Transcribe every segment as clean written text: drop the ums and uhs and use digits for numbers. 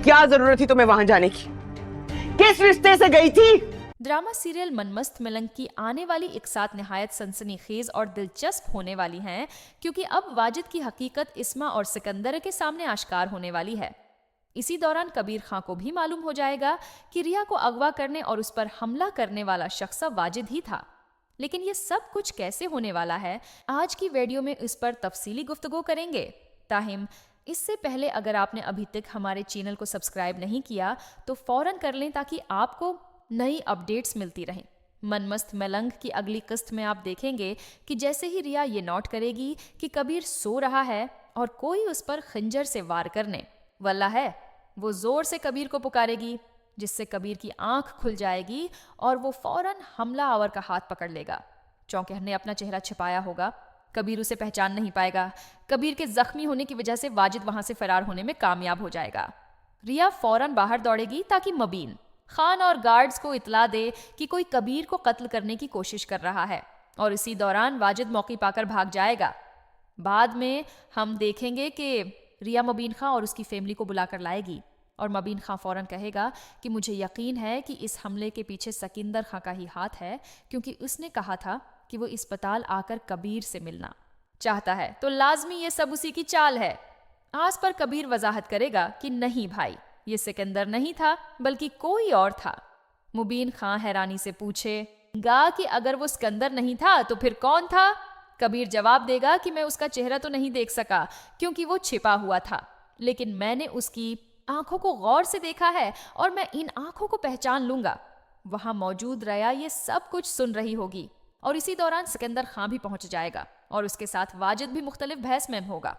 क्या जरूरत थी तुम्हें वहां जाने की? किस रिश्ते से गई थी? ड्रामा सीरियल मनमस्त मिलन की आने वाली एक साथ निहायत सनसनीखेज और दिलचस्प होने वाली हैं, क्योंकि अब वाजिद की हकीकत इस्मा और सिकंदर के सामने आश्कार होने वाली है। इसी दौरान कबीर खां को भी मालूम हो जाएगा कि रिया को अगवा करने और उस पर हमला करने वाला शख्स वाजिद ही था। लेकिन ये सब कुछ कैसे होने वाला है, आज की वीडियो में इस पर तफसीली गुफ्तगू करेंगे। ताहिम इससे पहले अगर आपने अभी तक हमारे चैनल को सब्सक्राइब नहीं किया तो फौरन कर लें, ताकि आपको नई अपडेट्स मिलती रहें। मनमस्त मलंग की अगली किस्त में आप देखेंगे कि जैसे ही रिया ये नोट करेगी कि कबीर सो रहा है और कोई उस पर खंजर से वार करने वाला है, वो जोर से कबीर को पुकारेगी, जिससे कबीर की आंख खुल जाएगी और वो फौरन हमला आवर का हाथ पकड़ लेगा। चौंके ने अपना चेहरा छिपाया होगा, कबीर उसे पहचान नहीं पाएगा। कबीर के जख्मी होने की वजह से वाजिद वहां से फरार होने में कामयाब हो जाएगा। रिया फौरन बाहर दौड़ेगी ताकि मबीन खान और गार्ड्स को इतला दे कि कोई कबीर को कत्ल करने की कोशिश कर रहा है, और इसी दौरान वाजिद मौके पाकर भाग जाएगा। बाद में हम देखेंगे कि रिया मबीन खां और उसकी फैमिली को बुलाकर लाएगी, और मबीन खां फौरन कहेगा कि मुझे यकीन है कि इस हमले के पीछे सिकंदर खां का ही हाथ है, क्योंकि उसने कहा था कि वो अस्पताल आकर कबीर से मिलना चाहता है, तो लाजमी ये सब उसी की चाल है। आस पर कबीर वजाहत करेगा कि नहीं भाई, ये सिकंदर नहीं था बल्कि कोई और था। मुबीन खां हैरानी से पूछेगा कि अगर वो सिकंदर नहीं था तो फिर कौन था? कबीर जवाब देगा कि मैं उसका चेहरा तो नहीं देख सका क्योंकि वो छिपा हुआ था, लेकिन मैंने उसकी आंखों को गौर से देखा है और मैं इन आंखों को पहचान लूंगा। वहां मौजूद रया ये सब कुछ सुन रही होगी, और इसी दौरान सिकंदर खां भी पहुंच जाएगा और उसके साथ वाजिद भी मुख्तलिफ बहस में होगा।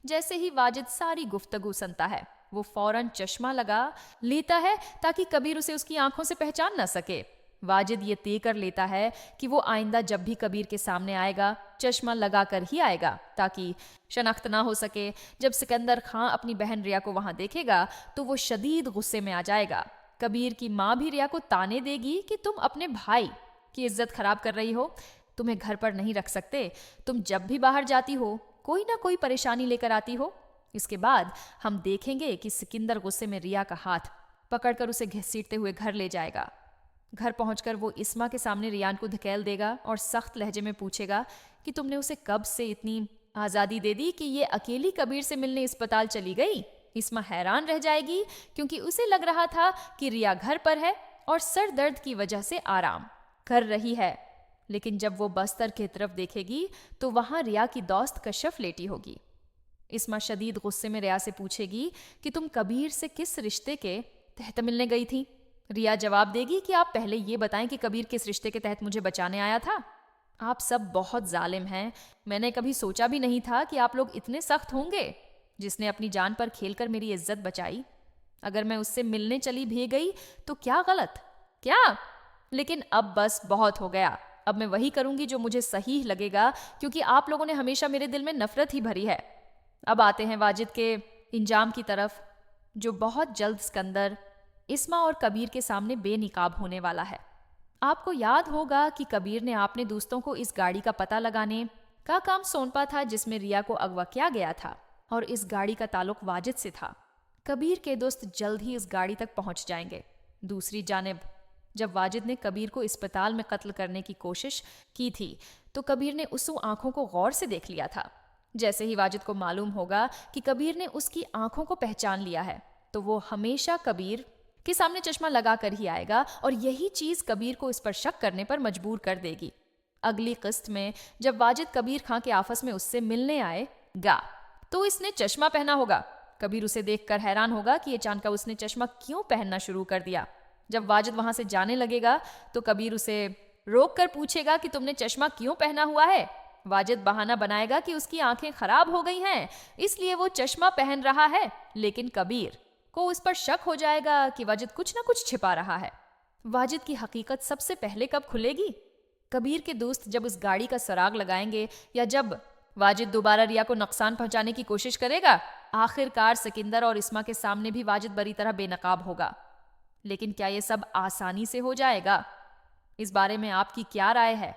जैसे ही वाजिद सारी गुफ्तगू सुनता है, वो फौरन चश्मा लगा लेता है ताकि कबीर उसे उसकी आंखों से पहचान न सके। वाजिद ये तय कर लेता है कि वो आइंदा जब भी कबीर के सामने आएगा चश्मा लगा कर ही आएगा, ताकि शनाख्त ना हो सके। जब सिकंदर खां अपनी बहन रिया को वहां देखेगा तो वो शदीद गुस्से में आ जाएगा। कबीर की माँ भी रिया को ताने देगी कि तुम अपने भाई की इज्जत खराब कर रही हो, तुम्हें घर पर नहीं रख सकते, तुम जब भी बाहर जाती हो कोई ना कोई परेशानी लेकर आती हो। इसके बाद हम देखेंगे कि सिकंदर गुस्से में रिया का हाथ पकड़कर उसे घसीटते हुए घर ले जाएगा। घर पहुंचकर वो इस्मा के सामने रियान को धकेल देगा और सख्त लहजे में पूछेगा कि तुमने उसे कब से इतनी आजादी दे दी कि ये अकेली कबीर से मिलने अस्पताल चली गई। इस्मा हैरान रह जाएगी क्योंकि उसे लग रहा था कि रिया घर पर है और सर दर्द की वजह से आराम कर रही है, लेकिन जब वो बस्तर की तरफ देखेगी तो वहां रिया की दोस्त कशफ लेटी होगी। इस्मा शदीद गुस्से में रिया से पूछेगी कि तुम कबीर से किस रिश्ते के तहत मिलने गई थी। रिया जवाब देगी कि आप पहले ये बताएं कि कबीर किस रिश्ते के तहत मुझे बचाने आया था। आप सब बहुत जालिम हैं, मैंने कभी सोचा भी नहीं था कि आप लोग इतने सख्त होंगे। जिसने अपनी जान पर खेलकर मेरी इज्जत बचाई, अगर मैं उससे मिलने चली भी गई तो क्या गलत? क्या? लेकिन अब बस बहुत हो गया, अब मैं वही करूंगी जो मुझे सही लगेगा, क्योंकि आप लोगों ने हमेशा मेरे दिल में नफरत ही भरी है। अब आते हैं वाजिद के इंजाम की तरफ, जो बहुत जल्द सिकंदर, इस्मा और कबीर के सामने बेनिकाब होने वाला है। आपको याद होगा कि कबीर ने अपने दोस्तों को इस गाड़ी का पता लगाने का काम सौंपा था जिसमें रिया को अगवा किया गया था, और इस गाड़ी का ताल्लुक वाजिद से था। कबीर के दोस्त जल्द ही इस गाड़ी तक पहुंच जाएंगे। दूसरी जानिब जब वाजिद ने कबीर को अस्पताल में कत्ल करने की कोशिश की थी तो कबीर ने उस आंखों को गौर से देख लिया था। जैसे ही वाजिद को मालूम होगा कि कबीर ने उसकी आंखों को पहचान लिया है तो वो हमेशा कबीर के सामने चश्मा लगा कर ही आएगा, और यही चीज कबीर को इस पर शक करने पर मजबूर कर देगी। अगली किस्त में जब वाजिद कबीर खां के आपस में उससे मिलने आएगा तो इसने चश्मा पहना होगा। कबीर उसे देखकर हैरान होगा कि अचानक उसने चश्मा क्यों पहनना शुरू कर दिया। जब वाजिद वहां से जाने लगेगा तो कबीर उसे रोक कर पूछेगा कि तुमने चश्मा क्यों पहना हुआ है। वाजिद बहाना बनाएगा कि उसकी आंखें खराब हो गई हैं, इसलिए वो चश्मा पहन रहा है, लेकिन कबीर को उस पर शक हो जाएगा कि वाजिद कुछ ना कुछ छिपा रहा है। वाजिद की हकीकत सबसे पहले कब खुलेगी? कबीर के दोस्त जब उस गाड़ी का सुराग लगाएंगे, या जब वाजिद दोबारा रिया को नुकसान पहुंचाने की कोशिश करेगा। आखिरकार सिकंदर और इस्मा के सामने भी वाजिद बुरी तरह बेनकाब होगा। लेकिन क्या ये सब आसानी से हो जाएगा? इस बारे में आपकी क्या राय है?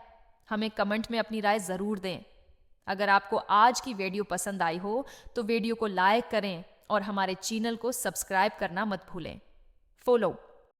हमें कमेंट में अपनी राय जरूर दें। अगर आपको आज की वीडियो पसंद आई हो तो वीडियो को लाइक करें और हमारे चैनल को सब्सक्राइब करना मत भूलें। फॉलो